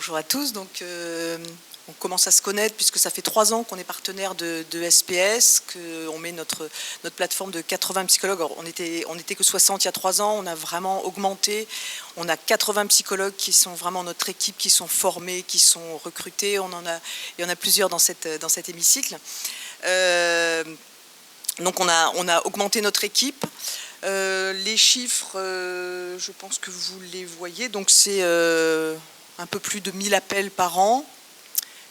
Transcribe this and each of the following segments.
Bonjour à tous. Donc, on commence à se connaître puisque ça fait 3 ans qu'on est partenaire de SPS, qu'on met notre plateforme de 80 psychologues. Alors, on était que 60 il y a 3 ans, on a vraiment augmenté. On a 80 psychologues qui sont vraiment notre équipe, qui sont formés, qui sont recrutés. Il y en a plusieurs dans cet hémicycle. Donc on a augmenté notre équipe. Les chiffres, je pense que vous les voyez. Donc c'est un peu plus de 1000 appels par an.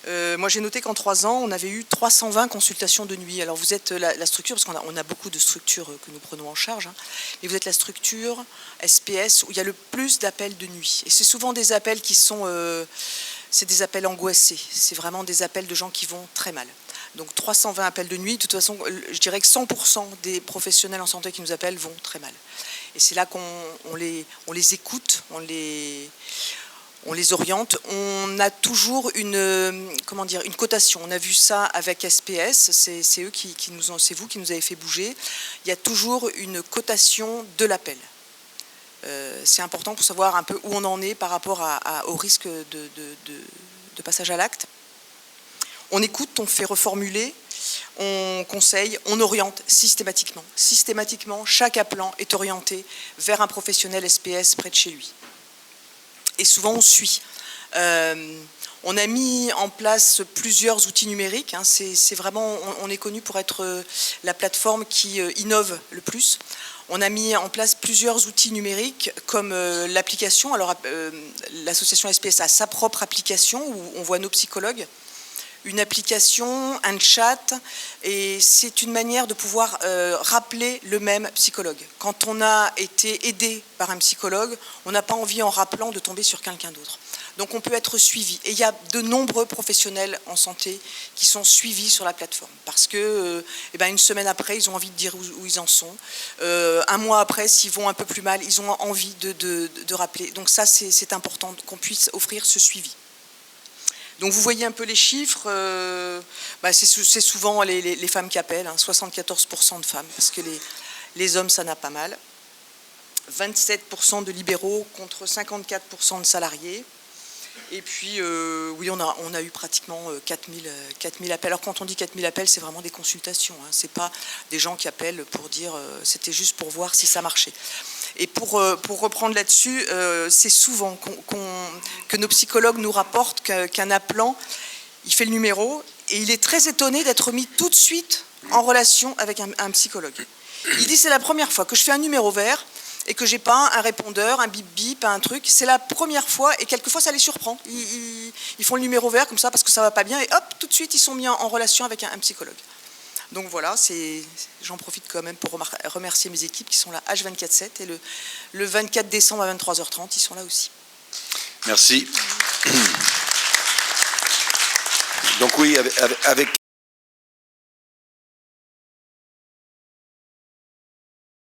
Moi j'ai noté qu'en 3 ans, on avait eu 320 consultations de nuit. Alors vous êtes la structure, parce qu'on a beaucoup de structures que nous prenons en charge, hein, mais vous êtes la structure SPS où il y a le plus d'appels de nuit. Et c'est souvent des appels qui sont... c'est des appels angoissés. C'est vraiment des appels de gens qui vont très mal. Donc 320 appels de nuit, de toute façon, je dirais que 100% des professionnels en santé qui nous appellent vont très mal. Et c'est là qu'on les écoute, on les oriente. On a toujours une cotation. On a vu ça avec SPS, c'est vous qui nous avez fait bouger. Il y a toujours une cotation de l'appel. C'est important pour savoir un peu où on en est par rapport au risque de passage à l'acte. On écoute, on fait reformuler, on conseille, on oriente systématiquement. Systématiquement, chaque appelant est orienté vers un professionnel SPS près de chez lui. Et souvent, on suit. On a mis en place plusieurs outils numériques. Hein. C'est vraiment, on est connu pour être la plateforme qui innove le plus. On a mis en place plusieurs outils numériques comme l'application. Alors, l'association SPS a sa propre application où on voit nos psychologues. Une application, un chat, et c'est une manière de pouvoir rappeler le même psychologue. Quand on a été aidé par un psychologue, on n'a pas envie en rappelant de tomber sur quelqu'un d'autre. Donc on peut être suivi. Et il y a de nombreux professionnels en santé qui sont suivis sur la plateforme. Parce que une semaine après, ils ont envie de dire où ils en sont. Un mois après, s'ils vont un peu plus mal, ils ont envie de rappeler. Donc ça, c'est important qu'on puisse offrir ce suivi. Donc vous voyez un peu les chiffres, c'est souvent les femmes qui appellent, hein, 74% de femmes, parce que les hommes, ça n'a pas mal. 27% de libéraux contre 54% de salariés. Et puis, oui, on a eu pratiquement 4000 appels. Alors quand on dit 4000 appels, c'est vraiment des consultations. Hein, c'est pas des gens qui appellent pour dire, c'était juste pour voir si ça marchait. Et pour reprendre là-dessus, c'est souvent que nos psychologues nous rapportent qu'un appelant, il fait le numéro et il est très étonné d'être mis tout de suite en relation avec un psychologue. Il dit, c'est la première fois que je fais un numéro vert et que j'ai pas un répondeur, un bip-bip, un truc. C'est la première fois et quelquefois ça les surprend. Ils font le numéro vert comme ça parce que ça va pas bien et hop, tout de suite ils sont mis en relation avec un psychologue. Donc voilà, j'en profite quand même pour remercier mes équipes qui sont là H24/7 et le 24 décembre à 23h30, ils sont là aussi. Merci. Donc oui, avec